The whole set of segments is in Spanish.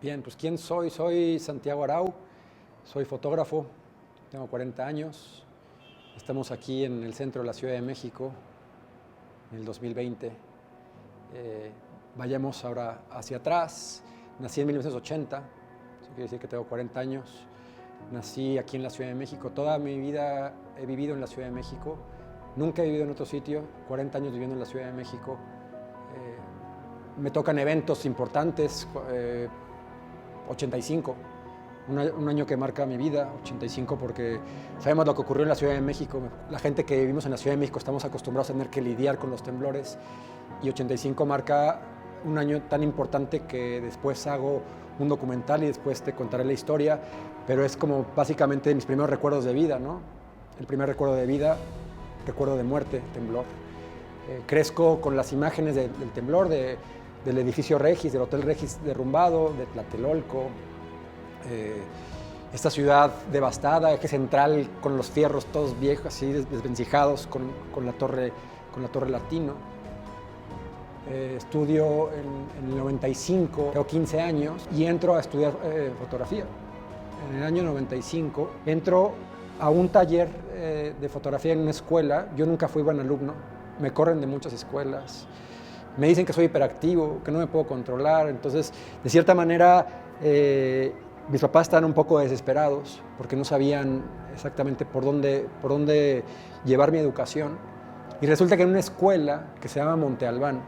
Bien, pues ¿quién soy? Soy Santiago Arau, soy fotógrafo, tengo 40 años, estamos aquí en el centro de la Ciudad de México en el 2020. Vayamos ahora hacia atrás, nací en 1980, eso quiere decir que tengo 40 años, nací aquí en la Ciudad de México, toda mi vida he vivido en la Ciudad de México, nunca he vivido en otro sitio, 40 años viviendo en la Ciudad de México. Me tocan eventos importantes, 85, un año que marca mi vida, 85, porque sabemos lo que ocurrió en la Ciudad de México. La gente que vivimos en la Ciudad de México estamos acostumbrados a tener que lidiar con los temblores, y 85 marca un año tan importante que después hago un documental y después te contaré la historia, pero es como básicamente mis primeros recuerdos de vida, ¿no? El primer recuerdo de vida, recuerdo de muerte, temblor. Crezco con las imágenes del temblor, del edificio Regis, del Hotel Regis derrumbado, de Tlatelolco, esta ciudad devastada, eje central con los fierros todos viejos, así desvencijados, con la torre Latino. Estudio en el 95, tengo 15 años y entro a estudiar fotografía. En el año 95 entro a un taller de fotografía en una escuela. Yo nunca fui buen alumno, me corren de muchas escuelas. Me dicen que soy hiperactivo, que no me puedo controlar. Entonces, de cierta manera, mis papás estaban un poco desesperados porque no sabían exactamente por dónde llevar mi educación. Y resulta que en una escuela que se llama Monte Albán,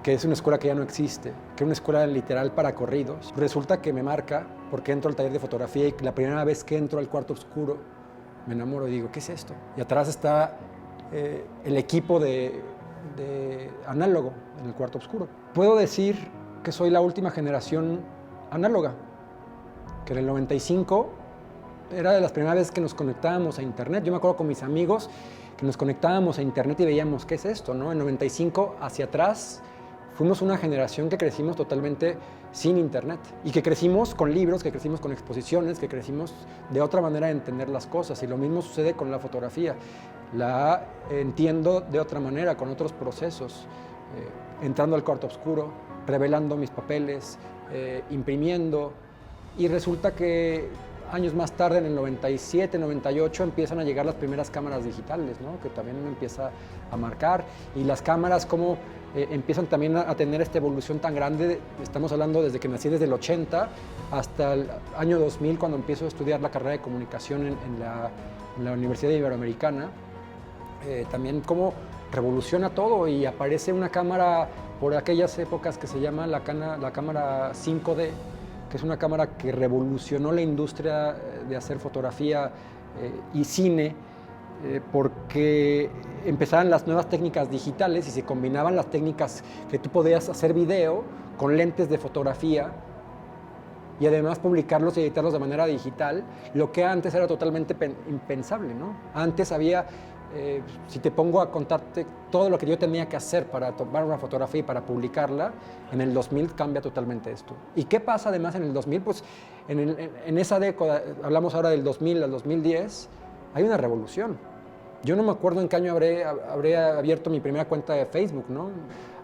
que es una escuela que ya no existe, que es una escuela literal para corridos, resulta que me marca porque entro al taller de fotografía y la primera vez que entro al cuarto oscuro me enamoro y digo, ¿qué es esto? Y atrás está el equipo de análogo en el cuarto oscuro. Puedo decir que soy la última generación análoga, que en el 95 era de las primeras veces que nos conectábamos a internet. Yo me acuerdo con mis amigos que nos conectábamos a internet y veíamos qué es esto, ¿no? En 95 hacia atrás fuimos una generación que crecimos totalmente sin internet y que crecimos con libros, que crecimos con exposiciones, que crecimos de otra manera de entender las cosas, y lo mismo sucede con la fotografía. La entiendo de otra manera, con otros procesos, entrando al cuarto oscuro, revelando mis papeles, imprimiendo, y resulta que años más tarde, en el 97, 98, empiezan a llegar las primeras cámaras digitales, ¿no? Que también me empieza a marcar, y las cámaras como empiezan también a tener esta evolución tan grande. Estamos hablando desde que nací, desde el 80 hasta el año 2000, cuando empiezo a estudiar la carrera de comunicación en la Universidad Iberoamericana. También cómo revoluciona todo y aparece una cámara por aquellas épocas que se llama la cámara 5D, que es una cámara que revolucionó la industria de hacer fotografía y cine, porque empezaban las nuevas técnicas digitales y se combinaban las técnicas que tú podías hacer video con lentes de fotografía y además publicarlos y editarlos de manera digital, lo que antes era totalmente impensable, ¿no? Antes había, si te pongo a contarte todo lo que yo tenía que hacer para tomar una fotografía y para publicarla, en el 2000 cambia totalmente esto. ¿Y qué pasa además en el 2000? Pues en esa década, hablamos ahora del 2000 al 2010, hay una revolución. Yo no me acuerdo en qué año habré abierto mi primera cuenta de Facebook, ¿no?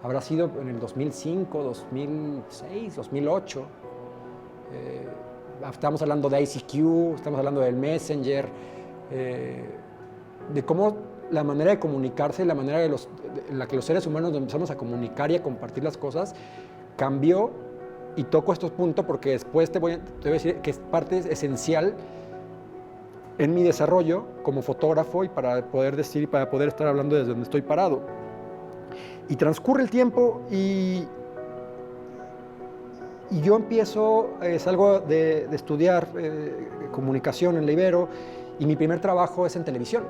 Habrá sido en el 2005, 2006, 2008. Estamos hablando de ICQ, estamos hablando del Messenger, de cómo la manera de comunicarse, la manera en la que los seres humanos nos empezamos a comunicar y a compartir las cosas cambió. Y toco estos puntos porque después te voy a decir que es parte esencial en mi desarrollo como fotógrafo y para poder estar hablando desde donde estoy parado. Y transcurre el tiempo y yo salgo de estudiar comunicación en la Ibero, y mi primer trabajo es en televisión,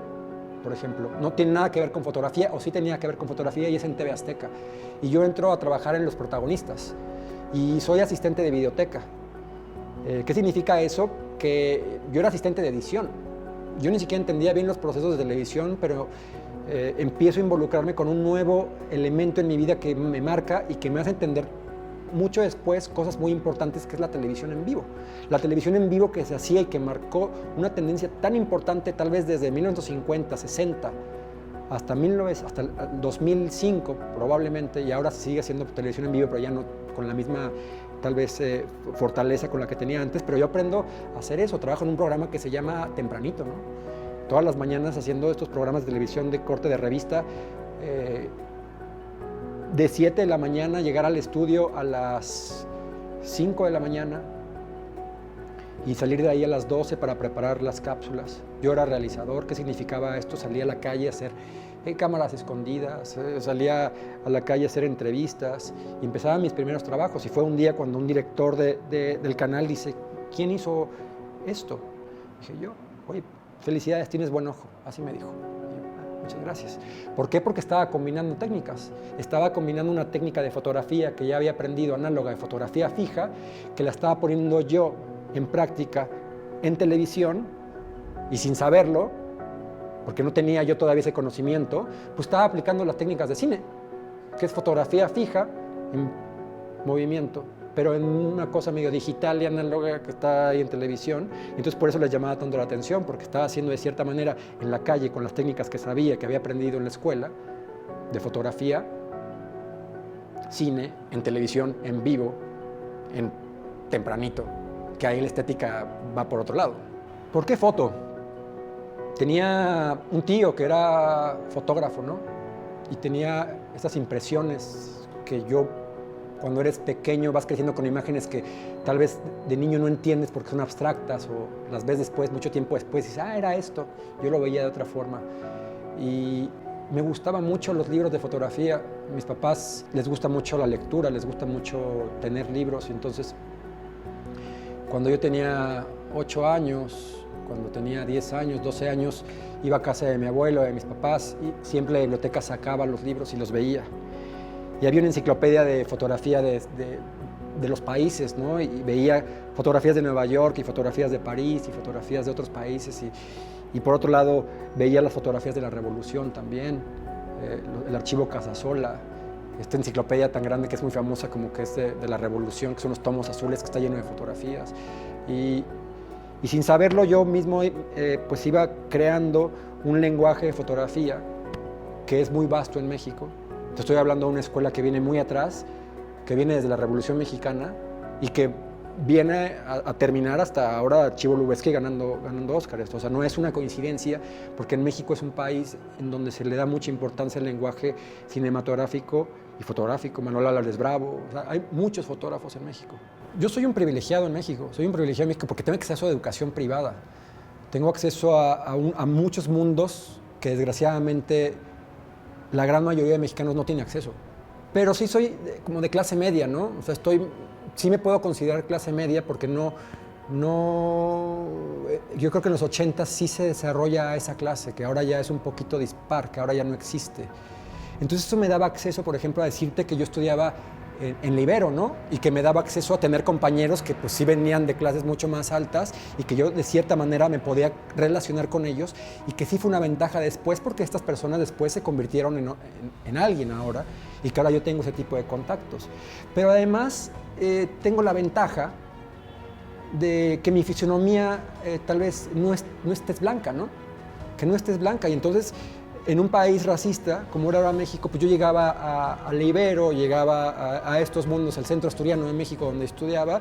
por ejemplo. No tiene nada que ver con fotografía, o sí tenía que ver con fotografía, y es en TV Azteca. Y yo entro a trabajar en Los Protagonistas y soy asistente de videoteca. ¿Qué significa eso? Que yo era asistente de edición. Yo ni siquiera entendía bien los procesos de televisión, pero empiezo a involucrarme con un nuevo elemento en mi vida que me marca y que me hace entender mucho después cosas muy importantes, que es la televisión en vivo. La televisión en vivo que se hacía y que marcó una tendencia tan importante, tal vez desde 1950, 60, hasta el 2005 probablemente, y ahora sigue siendo televisión en vivo, pero ya no con la misma tal vez fortaleza con la que tenía antes, pero yo aprendo a hacer eso. Trabajo en un programa que se llama Tempranito, ¿no? Todas las mañanas haciendo estos programas de televisión de corte de revista, de 7 de la mañana llegar al estudio a las 5 de la mañana y salir de ahí a las 12 para preparar las cápsulas. Yo era realizador. ¿Qué significaba esto? Salía a la calle a hacer cámaras escondidas, salía a la calle a hacer entrevistas y empezaba mis primeros trabajos. Y fue un día cuando un director del canal dice, ¿quién hizo esto? Dije yo, oye, felicidades, tienes buen ojo. Así me dijo. Muchas gracias. ¿Por qué? Porque estaba combinando técnicas. Estaba combinando una técnica de fotografía que ya había aprendido, análoga de fotografía fija, que la estaba poniendo yo en práctica en televisión y sin saberlo, porque no tenía yo todavía ese conocimiento, pues estaba aplicando las técnicas de cine, que es fotografía fija en movimiento, pero en una cosa medio digital y análoga que está ahí en televisión. Entonces por eso les llamaba tanto la atención, porque estaba haciendo de cierta manera en la calle con las técnicas que sabía, que había aprendido en la escuela de fotografía, cine, en televisión, en vivo, en Tempranito, que ahí la estética va por otro lado. ¿Por qué foto? Tenía un tío que era fotógrafo, ¿no? Y tenía estas impresiones que yo, cuando eres pequeño, vas creciendo con imágenes que tal vez de niño no entiendes porque son abstractas o las ves después, mucho tiempo después, y dices, era esto. Yo lo veía de otra forma. Y me gustaban mucho los libros de fotografía. A mis papás les gusta mucho la lectura, les gusta mucho tener libros. Y entonces, cuando yo tenía 8 años, cuando tenía 10 años, 12 años, iba a casa de mi abuelo, de mis papás, y siempre la biblioteca sacaba los libros y los veía. Y había una enciclopedia de fotografía de los países, ¿no? Y veía fotografías de Nueva York y fotografías de París y fotografías de otros países. Y por otro lado, veía las fotografías de la Revolución también, el archivo Casasola, esta enciclopedia tan grande que es muy famosa como que es de la Revolución, que son los tomos azules que está lleno de fotografías. Y sin saberlo yo mismo pues iba creando un lenguaje de fotografía que es muy vasto en México. Te estoy hablando de una escuela que viene muy atrás, que viene desde la Revolución Mexicana y que viene a terminar hasta ahora Chivo Lubeski ganando Óscares. O sea, no es una coincidencia, porque en México es un país en donde se le da mucha importancia al lenguaje cinematográfico y fotográfico. Manuel Álvarez Bravo, o sea, hay muchos fotógrafos en México. Yo soy un privilegiado en México, porque tengo acceso a educación privada. Tengo acceso a muchos mundos que desgraciadamente la gran mayoría de mexicanos no tiene acceso. Pero sí soy como de clase media, ¿no? O sea, sí me puedo considerar clase media porque yo creo que en los 80 sí se desarrolla esa clase, que ahora ya es un poquito dispar, que ahora ya no existe. Entonces eso me daba acceso, por ejemplo, a decirte que yo estudiaba en la Ibero, ¿no? Y que me daba acceso a tener compañeros que pues sí venían de clases mucho más altas y que yo de cierta manera me podía relacionar con ellos y que sí fue una ventaja después porque estas personas después se convirtieron en alguien ahora y que ahora yo tengo ese tipo de contactos. Pero además tengo la ventaja de que mi fisonomía tal vez no estés blanca, ¿no? Que no estés blanca y entonces en un país racista, como era ahora México, pues yo llegaba a la Ibero, llegaba a estos mundos, al Centro Asturiano de México donde estudiaba,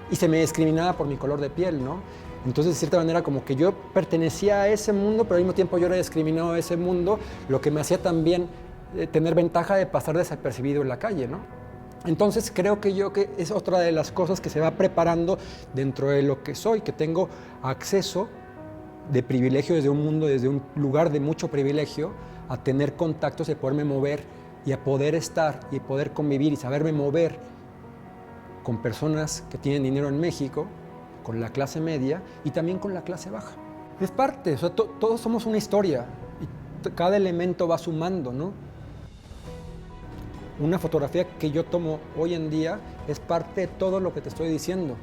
y se me discriminaba por mi color de piel, ¿no? Entonces, de cierta manera, como que yo pertenecía a ese mundo, pero al mismo tiempo yo era discriminado de ese mundo, lo que me hacía también tener ventaja de pasar desapercibido en la calle, ¿no? Entonces, creo que es otra de las cosas que se va preparando dentro de lo que soy, que tengo acceso de privilegio desde un mundo, desde un lugar de mucho privilegio, a tener contactos, de poderme mover y a poder estar y poder convivir y saberme mover con personas que tienen dinero en México, con la clase media y también con la clase baja. Es parte, o sea, todos somos una historia y cada elemento va sumando, ¿no? Una fotografía que yo tomo hoy en día es parte de todo lo que te estoy diciendo.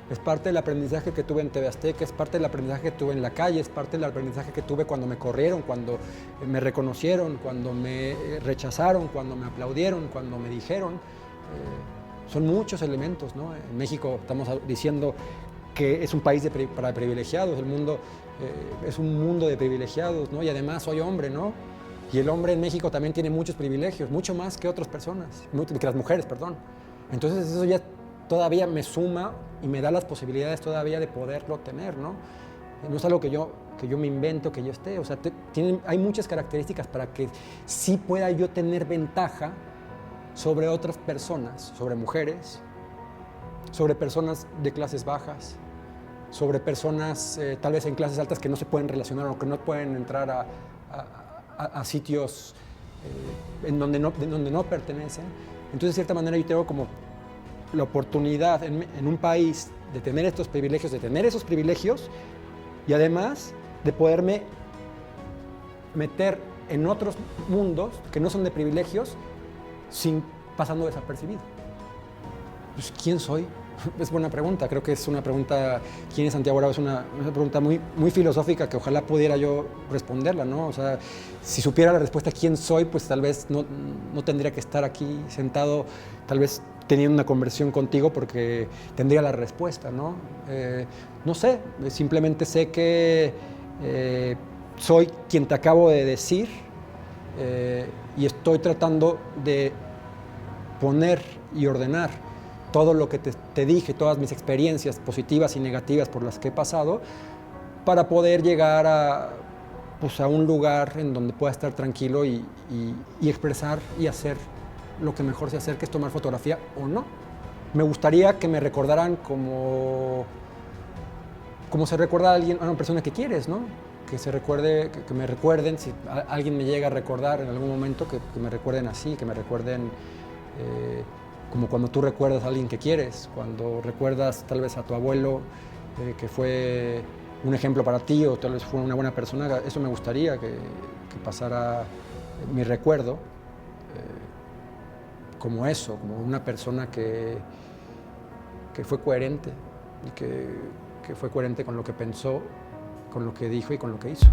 Es parte del aprendizaje que tuve en TV Azteca, es parte del aprendizaje que tuve en la calle, es parte del aprendizaje que tuve cuando me corrieron, cuando me reconocieron, cuando me rechazaron, cuando me aplaudieron, cuando me dijeron. Son muchos elementos, ¿no? En México estamos diciendo que es un país para privilegiados, el mundo es un mundo de privilegiados, ¿no? Y además soy hombre, ¿no? Y el hombre en México también tiene muchos privilegios, mucho más que otras personas, que las mujeres, perdón. Entonces eso ya todavía me suma y me da las posibilidades todavía de poderlo tener, ¿no? No es algo que yo me invento, que yo esté, o sea, hay muchas características para que sí pueda yo tener ventaja sobre otras personas, sobre mujeres, sobre personas de clases bajas, sobre personas tal vez en clases altas que no se pueden relacionar o que no pueden entrar a sitios en donde no pertenecen. Entonces, de cierta manera, yo tengo como la oportunidad en un país de tener estos privilegios, de tener esos privilegios y además de poderme meter en otros mundos que no son de privilegios sin pasando desapercibido. Pues, ¿quién soy? Es buena pregunta, creo que es una pregunta, ¿quién es Santiago Bravo? Es una pregunta muy, muy filosófica que ojalá pudiera yo responderla, ¿no? O sea, si supiera la respuesta ¿quién soy? Pues tal vez no tendría que estar aquí sentado, tal vez teniendo una conversación contigo porque tendría la respuesta, ¿no? No sé, simplemente sé que soy quien te acabo de decir y estoy tratando de poner y ordenar todo lo que te dije, todas mis experiencias positivas y negativas por las que he pasado, para poder llegar a un lugar en donde pueda estar tranquilo y expresar y hacer lo que mejor sé hacer, que es tomar fotografía o no. Me gustaría que me recordaran como se recuerda a alguien, a una persona que quieres, ¿no? Que me recuerden, si alguien me llega a recordar en algún momento, que me recuerden así, que me recuerden como cuando tú recuerdas a alguien que quieres, cuando recuerdas tal vez a tu abuelo, que fue un ejemplo para ti o tal vez fue una buena persona. Eso me gustaría que pasara mi recuerdo como eso, como una persona que fue coherente y que fue coherente con lo que pensó, con lo que dijo y con lo que hizo.